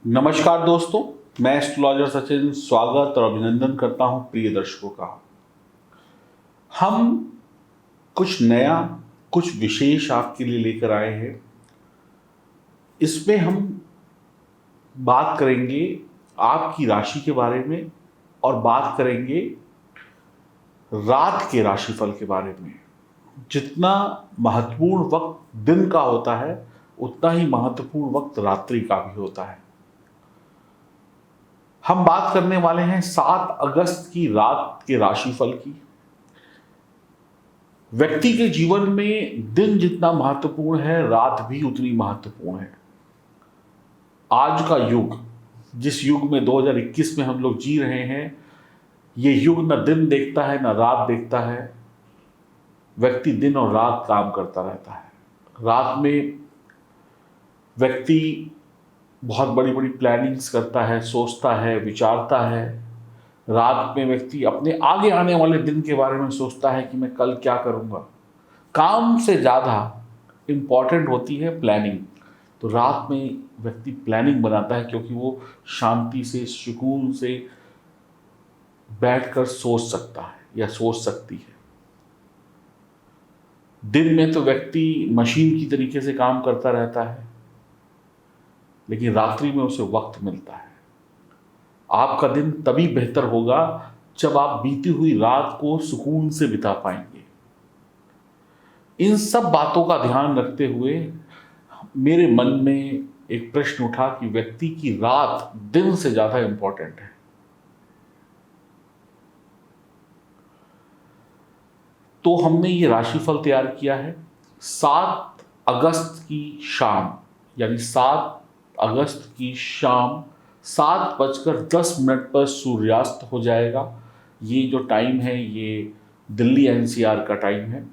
नमस्कार दोस्तों, मैं एस्ट्रोलॉजर सचिन स्वागत और अभिनंदन करता हूं प्रिय दर्शकों का। हम कुछ नया, कुछ विशेष आपके लिए लेकर आए हैं। इसमें हम बात करेंगे आपकी राशि के बारे में और बात करेंगे रात के राशिफल के बारे में। जितना महत्वपूर्ण वक्त दिन का होता है, उतना ही महत्वपूर्ण वक्त रात्रि का भी होता है। हम बात करने वाले हैं 7 अगस्त की रात के राशिफल की। व्यक्ति के जीवन में दिन जितना महत्वपूर्ण है, रात भी उतनी महत्वपूर्ण है। आज का युग, जिस युग में 2021 में हम लोग जी रहे हैं, ये युग न दिन देखता है न रात देखता है। व्यक्ति दिन और रात काम करता रहता है। रात में व्यक्ति बहुत बड़ी बड़ी प्लानिंग्स करता है, सोचता है, विचारता है। रात में व्यक्ति अपने आगे आने वाले दिन के बारे में सोचता है कि मैं कल क्या करूँगा। काम से ज़्यादा इम्पॉर्टेंट होती है प्लानिंग। तो रात में व्यक्ति प्लानिंग बनाता है, क्योंकि वो शांति से, सुकून से बैठकर सोच सकता है या सोच सकती है। दिन में तो व्यक्ति मशीन की तरीके से काम करता रहता है, लेकिन रात्रि में उसे वक्त मिलता है। आपका दिन तभी बेहतर होगा जब आप बीती हुई रात को सुकून से बिता पाएंगे। इन सब बातों का ध्यान रखते हुए मेरे मन में एक प्रश्न उठा कि व्यक्ति की रात दिन से ज्यादा इंपॉर्टेंट है। तो हमने ये राशिफल तैयार किया है। 7 अगस्त की शाम, यानी 7 अगस्त की शाम 7:10 पर सूर्यास्त हो जाएगा। ये जो टाइम है, ये दिल्ली एनसीआर का टाइम है।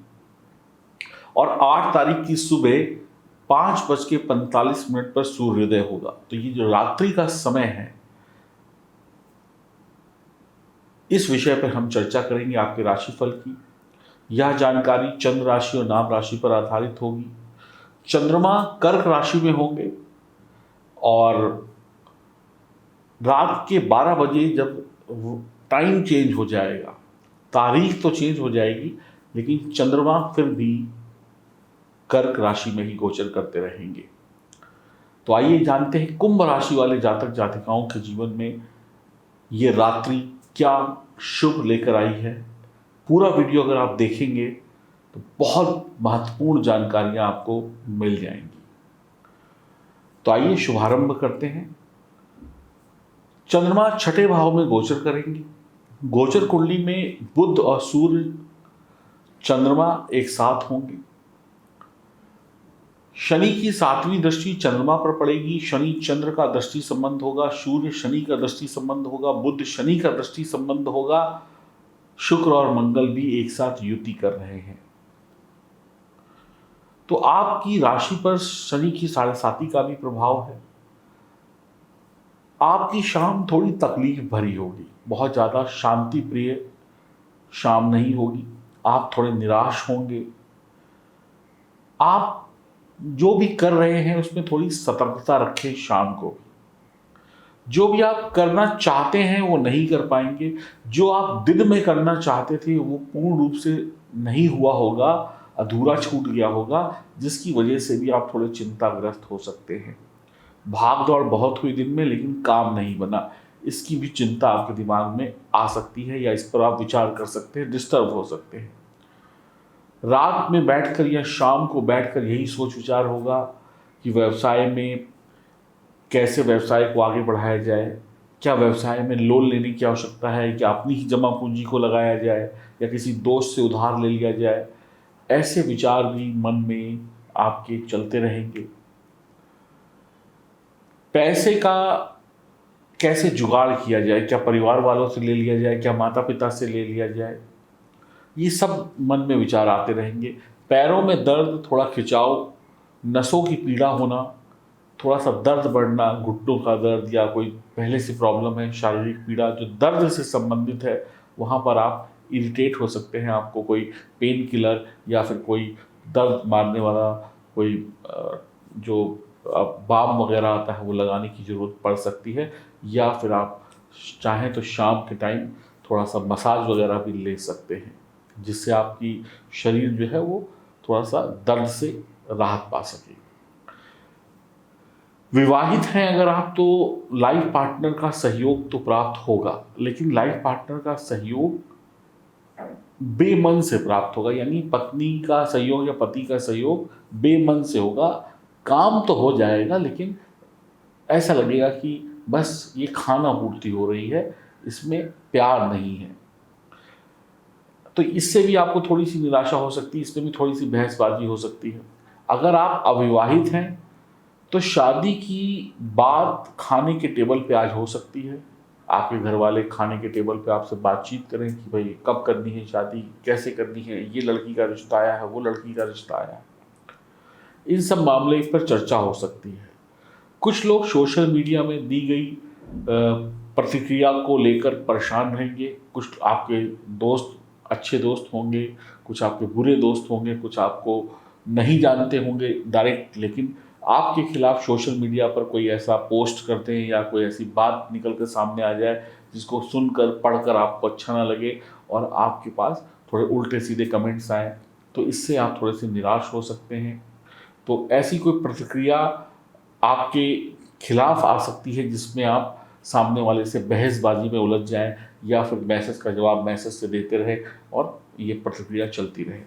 और 8 तारीख की सुबह 5:45 पर सूर्योदय होगा। तो ये जो रात्रि का समय है, इस विषय पर हम चर्चा करेंगे आपके राशिफल की। यह जानकारी चंद्र राशि और नाम राशि पर आधारित होगी। चंद्रमा कर्क राशि में होंगे और रात के 12 बजे जब टाइम चेंज हो जाएगा, तारीख तो चेंज हो जाएगी, लेकिन चंद्रमा फिर भी कर्क राशि में ही गोचर करते रहेंगे। तो आइए जानते हैं कुंभ राशि वाले जातक जातिकाओं के जीवन में ये रात्रि क्या शुभ लेकर आई है। पूरा वीडियो अगर आप देखेंगे तो बहुत महत्वपूर्ण जानकारियां आपको मिल जाएंगी। तो आइए शुभारंभ करते हैं। चंद्रमा छठे भाव में गोचर करेंगे। गोचर कुंडली में बुध और सूर्य चंद्रमा एक साथ होंगे। शनि की 7वीं दृष्टि चंद्रमा पर पड़ेगी। शनि चंद्र का दृष्टि संबंध होगा, सूर्य शनि का दृष्टि संबंध होगा, बुध शनि का दृष्टि संबंध होगा। शुक्र और मंगल भी एक साथ युति कर रहे हैं। तो आपकी राशि पर शनि की 7.5 का भी प्रभाव है। आपकी शाम थोड़ी तकलीफ भरी होगी, बहुत ज्यादा शांति प्रिय शाम नहीं होगी। आप थोड़े निराश होंगे। आप जो भी कर रहे हैं उसमें थोड़ी सतर्कता रखें। शाम को जो भी आप करना चाहते हैं वो नहीं कर पाएंगे। जो आप दिन में करना चाहते थे वो पूर्ण रूप से नहीं हुआ होगा, अधूरा छूट गया होगा, जिसकी वजह से भी आप थोड़े चिंताग्रस्त हो सकते हैं। भाग दौड़ बहुत हुई दिन में, लेकिन काम नहीं बना, इसकी भी चिंता आपके दिमाग में आ सकती है, या इस पर आप विचार कर सकते हैं, डिस्टर्ब हो सकते हैं। रात में बैठकर या शाम को बैठकर यही सोच विचार होगा कि व्यवसाय में कैसे व्यवसाय को आगे बढ़ाया जाए, क्या व्यवसाय में लोन लेने की आवश्यकता है, क्या अपनी ही जमा पूंजी को लगाया जाए, या किसी दोस्त से उधार ले लिया जाए। ऐसे विचार भी मन में आपके चलते रहेंगे। पैसे का कैसे जुगाड़ किया जाए, क्या परिवार वालों से ले लिया जाए, क्या माता पिता से ले लिया जाए, ये सब मन में विचार आते रहेंगे। पैरों में दर्द, थोड़ा खिंचाव, नसों की पीड़ा होना, थोड़ा सा दर्द बढ़ना, घुटनों का दर्द, या कोई पहले से प्रॉब्लम है, शारीरिक पीड़ा जो दर्द से संबंधित है, वहाँ पर आप इरिटेट हो सकते हैं। आपको कोई पेन किलर या फिर कोई दर्द मारने वाला कोई जो बाम वगैरह आता है वो लगाने की ज़रूरत पड़ सकती है, या फिर आप चाहें तो शाम के टाइम थोड़ा सा मसाज वगैरह भी ले सकते हैं, जिससे आपकी शरीर जो है वो थोड़ा सा दर्द से राहत पा सके। विवाहित हैं अगर आप, तो लाइफ पार्टनर का सहयोग तो प्राप्त होगा, लेकिन लाइफ पार्टनर का सहयोग बेमन से प्राप्त होगा, यानी पत्नी का सहयोग या पति का सहयोग बेमन से होगा। काम तो हो जाएगा, लेकिन ऐसा लगेगा कि बस ये खाना पूर्ति हो रही है, इसमें प्यार नहीं है। तो इससे भी आपको थोड़ी सी निराशा हो सकती है, इसमें भी थोड़ी सी बहसबाजी हो सकती है। अगर आप अविवाहित हैं तो शादी की बात खाने के टेबल पे आज हो सकती है। आपके घर वाले खाने के टेबल पे आपसे बातचीत करें कि भाई कब करनी है शादी, कैसे करनी है, ये लड़की का रिश्ता आया है, वो लड़की का रिश्ता आया है। इन सब मामले पर चर्चा हो सकती है। कुछ लोग सोशल मीडिया में दी गई प्रतिक्रिया को लेकर परेशान रहेंगे। कुछ आपके दोस्त अच्छे दोस्त होंगे, कुछ आपके बुरे दोस्त होंगे, कुछ आपको नहीं जानते होंगे डायरेक्ट, लेकिन आपके खिलाफ सोशल मीडिया पर कोई ऐसा पोस्ट करते हैं या कोई ऐसी बात निकल कर सामने आ जाए जिसको सुनकर पढ़कर आपको अच्छा ना लगे और आपके पास थोड़े उल्टे सीधे कमेंट्स आए, तो इससे आप थोड़े से निराश हो सकते हैं। तो ऐसी कोई प्रतिक्रिया आपके खिलाफ आ सकती है जिसमें आप सामने वाले से बहसबाजी में उलझ जाएं, या फिर मैसेज का जवाब मैसेज से देते रहे और ये प्रतिक्रिया चलती रहे,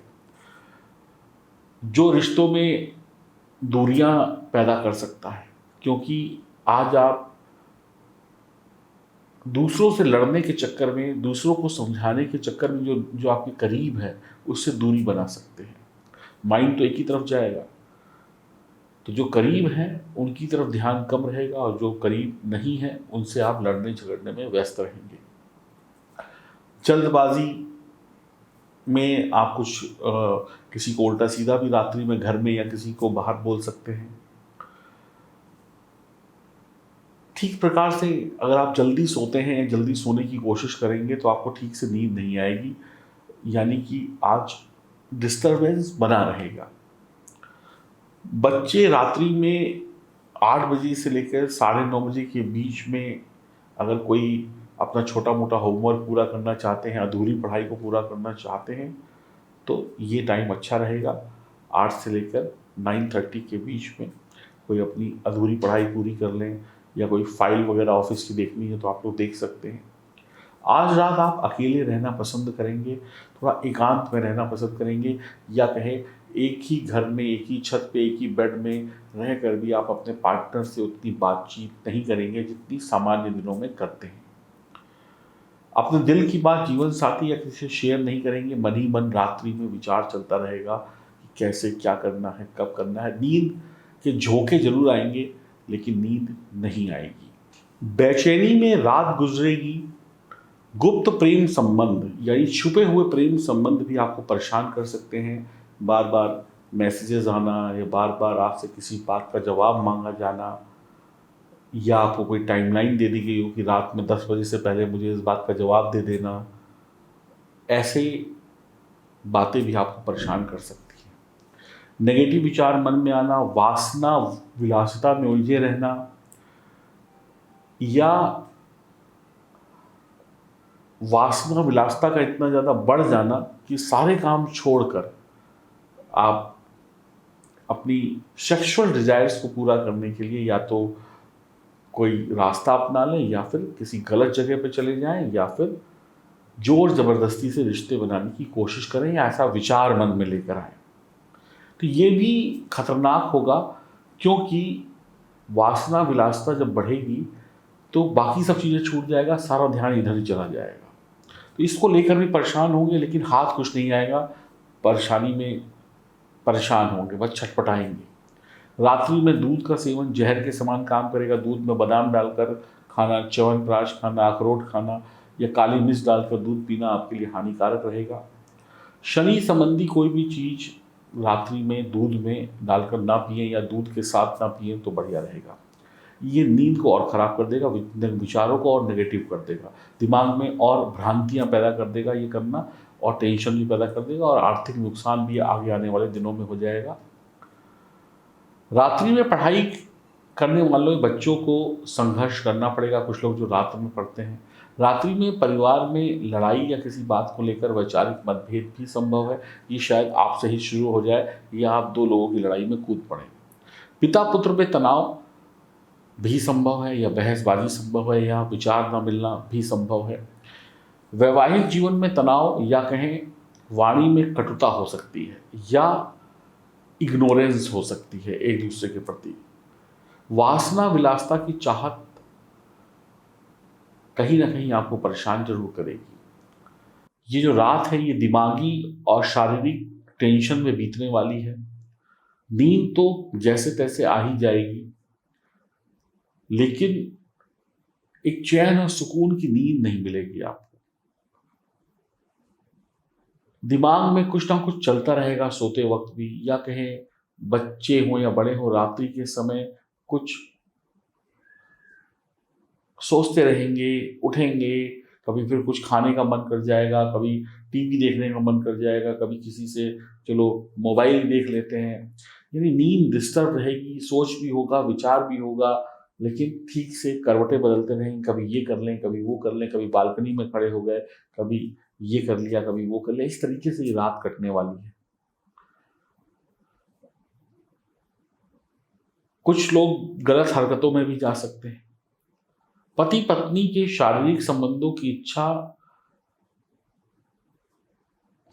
जो रिश्तों में दूरियां पैदा कर सकता है। क्योंकि आज आप दूसरों से लड़ने के चक्कर में, दूसरों को समझाने के चक्कर में जो जो आपके करीब है उससे दूरी बना सकते हैं। माइंड तो एक ही तरफ जाएगा, तो जो करीब हैं उनकी तरफ ध्यान कम रहेगा और जो करीब नहीं है उनसे आप लड़ने झगड़ने में व्यस्त रहेंगे। जल्दबाजी में आप कुछ किसी को उल्टा सीधा भी रात्रि में घर में या किसी को बाहर बोल सकते हैं। ठीक प्रकार से अगर आप जल्दी सोते हैं या जल्दी सोने की कोशिश करेंगे तो आपको ठीक से नींद नहीं आएगी, यानी कि आज डिस्टरबेंस बना रहेगा। बच्चे रात्रि में 8 बजे से लेकर 9:30 बजे के बीच में अगर कोई अपना छोटा मोटा होमवर्क पूरा करना चाहते हैं, अधूरी पढ़ाई को पूरा करना चाहते हैं, तो ये टाइम अच्छा रहेगा। 8 से लेकर 9:30 के बीच में कोई अपनी अधूरी पढ़ाई पूरी कर लें, या कोई फाइल वगैरह ऑफिस की देखनी है तो आप लोग देख सकते हैं। आज रात आप अकेले रहना पसंद करेंगे, थोड़ा एकांत में रहना पसंद करेंगे, या कहें एक ही घर में, एक ही छत पे, एक ही बेड में रहकर भी आप अपने पार्टनर से उतनी बातचीत नहीं करेंगे जितनी सामान्य दिनों में करते हैं। अपने दिल की बात जीवन साथी या किसी से शेयर नहीं करेंगे। मन ही मन रात्रि में विचार चलता रहेगा कि कैसे क्या करना है, कब करना है। नींद के झोंके जरूर आएंगे, लेकिन नींद नहीं आएगी। बेचैनी में रात गुजरेगी। गुप्त प्रेम संबंध यानी छुपे हुए प्रेम संबंध भी आपको परेशान कर सकते हैं। बार बार मैसेजेस आना, या बार बार आपसे किसी बात का जवाब मांगा जाना, या आपको कोई टाइमलाइन दे दी गई हो कि रात में 10 बजे से पहले मुझे इस बात का जवाब दे देना, ऐसे बातें भी आपको परेशान कर सकती हैं। नेगेटिव विचार मन में आना, वासना विलासिता में उलझे रहना, या वासना विलासिता का इतना ज़्यादा बढ़ जाना कि सारे काम छोड़कर आप अपनी सेक्सुअल डिजायर्स को पूरा करने के लिए या तो कोई रास्ता अपना लें, या फिर किसी गलत जगह पे चले जाएं, या फिर जोर ज़बरदस्ती से रिश्ते बनाने की कोशिश करें, या ऐसा विचार मन में लेकर आए। तो ये भी खतरनाक होगा, क्योंकि वासना विलासिता जब बढ़ेगी तो बाकी सब चीज़ें छूट जाएगा, सारा ध्यान इधर ही चला जाएगा। तो इसको लेकर भी परेशान होंगे, लेकिन हाथ कुछ नहीं आएगा, परेशानी में परेशान होंगे, बस छटपटाएंगे। रात्रि में दूध का सेवन जहर के समान काम करेगा। दूध में बादाम डालकर खाना, च्यवनप्राश खाना, अखरोट खाना, या काली मिर्च डालकर दूध पीना आपके लिए हानिकारक रहेगा। शनि संबंधी कोई भी चीज़ रात्रि में दूध में डालकर ना पिए या दूध के साथ ना पिए तो बढ़िया रहेगा। ये नींद को और ख़राब कर देगा, विचारों को और नेगेटिव कर देगा, दिमाग में और भ्रांतियाँ पैदा कर देगा ये करना, और टेंशन भी पैदा कर देगा, और आर्थिक नुकसान भी आगे आने वाले दिनों में हो जाएगा। रात्रि में पढ़ाई करने वालों बच्चों को संघर्ष करना पड़ेगा। कुछ लोग जो रात में पढ़ते हैं, रात्रि में परिवार में लड़ाई या किसी बात को लेकर वैचारिक मतभेद भी संभव है। ये शायद आपसे ही शुरू हो जाए या आप दो लोगों की लड़ाई में कूद पड़े। पिता पुत्र में तनाव भी संभव है, या बहसबाजी संभव है, या विचार न मिलना भी संभव है। वैवाहिक जीवन में तनाव या कहें वाणी में कटुता हो सकती है, या इग्नोरेंस हो सकती है एक दूसरे के प्रति। वासना विलासता की चाहत कहीं ना कहीं आपको परेशान जरूर करेगी। ये जो रात है ये दिमागी और शारीरिक टेंशन में बीतने वाली है। नींद तो जैसे तैसे आ ही जाएगी, लेकिन एक चैन और सुकून की नींद नहीं मिलेगी आपको। दिमाग में कुछ ना कुछ चलता रहेगा सोते वक्त भी, या कहें बच्चे हों या बड़े हों, रात्रि के समय कुछ सोचते रहेंगे, उठेंगे, कभी फिर कुछ खाने का मन कर जाएगा, कभी टीवी देखने का मन कर जाएगा, कभी किसी से चलो मोबाइल देख लेते हैं। यानी नींद डिस्टर्ब रहेगी, सोच भी होगा, विचार भी होगा, लेकिन ठीक से करवटें बदलते रहेंगे। कभी ये कर लें, कभी वो कर लें, कभी बालकनी में खड़े हो गए, कभी ये कर लिया, कभी वो कर लिया। इस तरीके से ये रात कटने वाली है। कुछ लोग गलत हरकतों में भी जा सकते हैं। पति पत्नी के शारीरिक संबंधों की इच्छा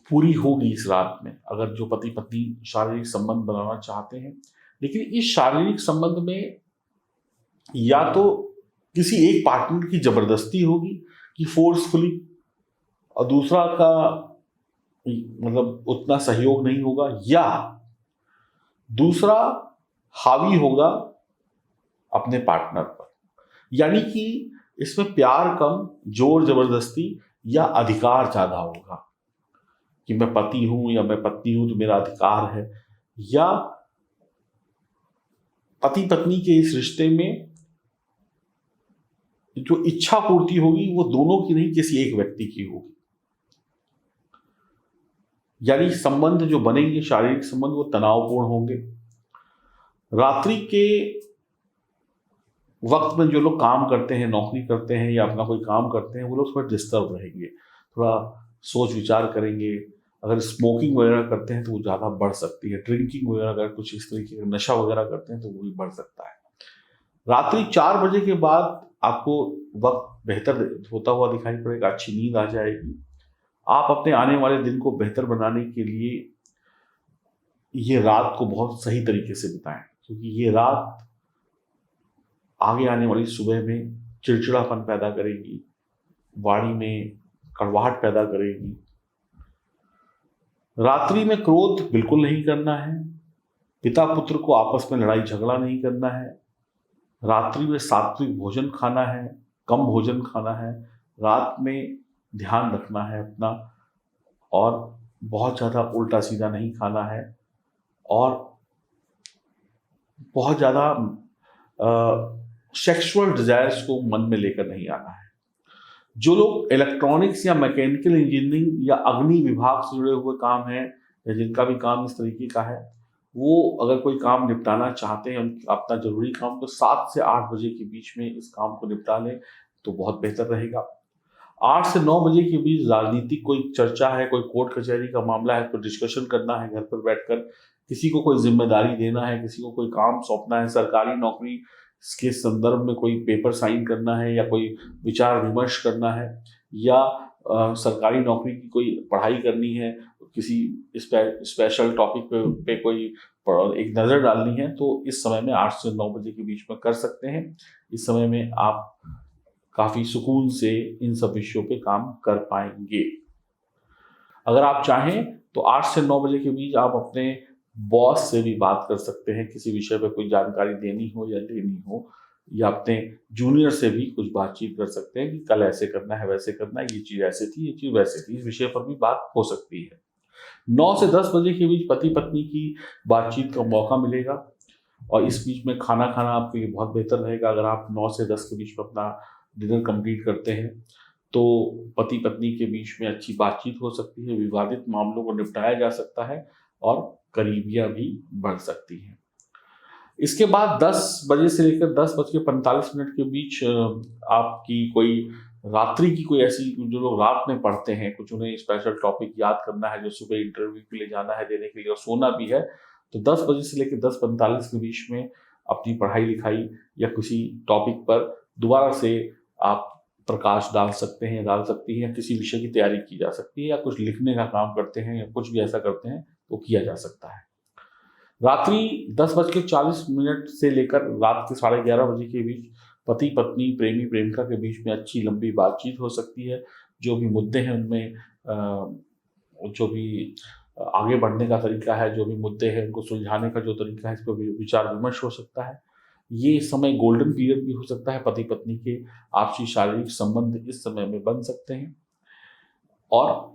पूरी होगी इस रात में, अगर जो पति पत्नी शारीरिक संबंध बनाना चाहते हैं। लेकिन इस शारीरिक संबंध में या तो किसी एक पार्टनर की जबरदस्ती होगी कि फोर्सफुली, और दूसरा का मतलब उतना सहयोग नहीं होगा, या दूसरा हावी होगा अपने पार्टनर पर। यानी कि इसमें प्यार कम, जोर जबरदस्ती या अधिकार ज्यादा होगा कि मैं पति हूं या मैं पत्नी हूं तो मेरा अधिकार है। या पति पत्नी के इस रिश्ते में जो इच्छा पूर्ति होगी वो दोनों की नहीं, किसी एक व्यक्ति की होगी। यानी संबंध जो बनेंगे, शारीरिक संबंध, वो तनावपूर्ण होंगे। रात्रि के वक्त में जो लोग काम करते हैं, नौकरी करते हैं या अपना कोई काम करते हैं, वो लोग थोड़ा डिस्टर्ब रहेंगे, थोड़ा सोच विचार करेंगे। अगर स्मोकिंग वगैरह करते हैं तो वो ज़्यादा बढ़ सकती है। ड्रिंकिंग वगैरह अगर कुछ इस तरीके का नशा वगैरह करते हैं तो वो भी बढ़ सकता है। रात्रि 4 बजे के बाद आपको वक्त बेहतर होता हुआ दिखाई पड़ेगा, अच्छी नींद आ जाएगी। आप अपने आने वाले दिन को बेहतर बनाने के लिए ये रात को बहुत सही तरीके से बिताएं, क्योंकि ये रात आगे आने वाली सुबह में चिड़चिड़ापन पैदा करेगी, वाणी में कड़वाहट पैदा करेगी। रात्रि में क्रोध बिल्कुल नहीं करना है। पिता पुत्र को आपस में लड़ाई झगड़ा नहीं करना है। रात्रि में सात्विक भोजन खाना है, कम भोजन खाना है। रात में ध्यान रखना है अपना, और बहुत ज़्यादा उल्टा सीधा नहीं खाना है, और बहुत ज़्यादा सेक्सुअल डिजायर्स को मन में लेकर नहीं आना है। जो लोग इलेक्ट्रॉनिक्स या मैकेनिकल इंजीनियरिंग या अग्नि विभाग से जुड़े हुए काम है, या जिनका भी काम इस तरीके का है, वो अगर कोई काम निपटाना चाहते हैं, अपना जरूरी काम, तो 7 से 8 बजे के बीच में इस काम को निपटा लें तो बहुत बेहतर रहेगा। 8 से 9 बजे के बीच राजनीतिक कोई चर्चा है, कोई कोर्ट कचहरी का मामला है, तो डिस्कशन करना है घर पर बैठकर। किसी को कोई जिम्मेदारी देना है, किसी को कोई काम सौंपना है, सरकारी नौकरी के संदर्भ में कोई पेपर साइन करना है, या कोई विचार विमर्श करना है, या सरकारी नौकरी की कोई पढ़ाई करनी है, किसी स्पेशल टॉपिक पे कोई एक नज़र डालनी है, तो इस समय में 8 से 9 बजे के बीच में कर सकते हैं। इस समय में आप काफ़ी सुकून से इन सब विषयों पे काम कर पाएंगे। अगर आप चाहें तो 8 से 9 बजे के बीच आप अपने बॉस से भी बात कर सकते हैं, किसी विषय पर कोई जानकारी देनी हो या लेनी हो, या अपने जूनियर से भी कुछ बातचीत कर सकते हैं कि कल ऐसे करना है, वैसे करना है, ये चीज़ ऐसे थी, ये चीज़ वैसे थी। इस विषय पर भी बात हो सकती है। 9 से 10 बजे के बीच पति पत्नी की बातचीत का मौका मिलेगा, और इस बीच में खाना खाना आपके लिए बहुत बेहतर रहेगा। अगर आप 9 से 10 के बीच में अपना डिनर कंप्लीट करते हैं तो पति पत्नी के बीच में अच्छी बातचीत हो सकती है, विवादित मामलों को निपटाया जा सकता है, और करीबियां भी बढ़ सकती हैं। इसके बाद 10 बजे से लेकर 10:45 के बीच आपकी कोई रात्रि की कोई ऐसी, जो लोग रात में पढ़ते हैं, कुछ उन्हें स्पेशल टॉपिक याद करना है जो सुबह इंटरव्यू के लिए जाना है देने के लिए और सोना भी है, तो 10 बजे से लेकर 10:45 के बीच में अपनी पढ़ाई लिखाई या किसी टॉपिक पर दोबारा से आप प्रकाश डाल सकते हैं, डाल सकती हैं, किसी विषय की तैयारी की जा सकती है, या कुछ लिखने का काम करते हैं या कुछ भी ऐसा करते हैं तो किया जा सकता है। रात्रि 10:40 से लेकर रात के 11:30 के बीच पति पत्नी, प्रेमी प्रेमिका के बीच में अच्छी लंबी बातचीत हो सकती है। जो भी मुद्दे हैं उनमें जो भी आगे बढ़ने का तरीका है, जो भी मुद्दे हैं उनको सुलझाने का जो तरीका है, इस पर विचार विमर्श हो सकता है। ये समय गोल्डन पीरियड भी हो सकता है, पति पत्नी के आपसी शारीरिक संबंध इस समय में बन सकते हैं और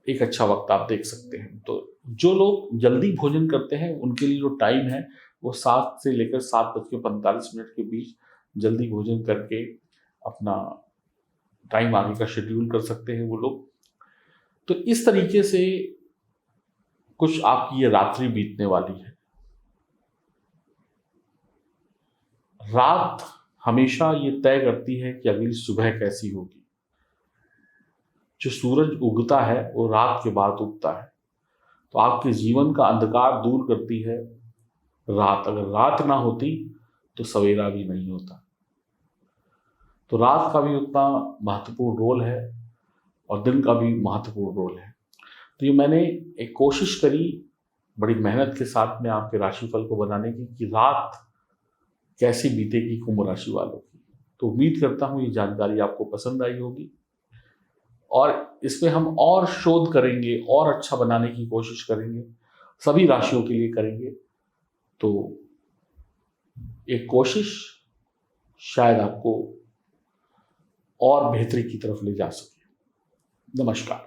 एक अच्छा वक्त आप देख सकते हैं। तो जो लोग जल्दी भोजन करते हैं उनके लिए जो टाइम है वो 7 से लेकर 7:45 के बीच जल्दी भोजन करके अपना टाइम आगे का शेड्यूल कर सकते हैं वो लोग। तो इस तरीके से कुछ आपकी ये रात्रि बीतने वाली है। रात हमेशा ये तय करती है कि अगली सुबह कैसी होगी। जो सूरज उगता है वो रात के बाद उगता है, तो आपके जीवन का अंधकार दूर करती है रात। अगर रात ना होती तो सवेरा भी नहीं होता। तो रात का भी उतना महत्वपूर्ण रोल है और दिन का भी महत्वपूर्ण रोल है। तो ये मैंने एक कोशिश करी बड़ी मेहनत के साथ में आपके राशिफल को बनाने की कि रात कैसी बीतेगी कुंभ राशि वालों की। तो उम्मीद करता हूँ ये जानकारी आपको पसंद आई होगी और इसमें हम और शोध करेंगे और अच्छा बनाने की कोशिश करेंगे, सभी राशियों के लिए करेंगे। तो एक कोशिश शायद आपको और बेहतरी की तरफ ले जा सके। नमस्कार।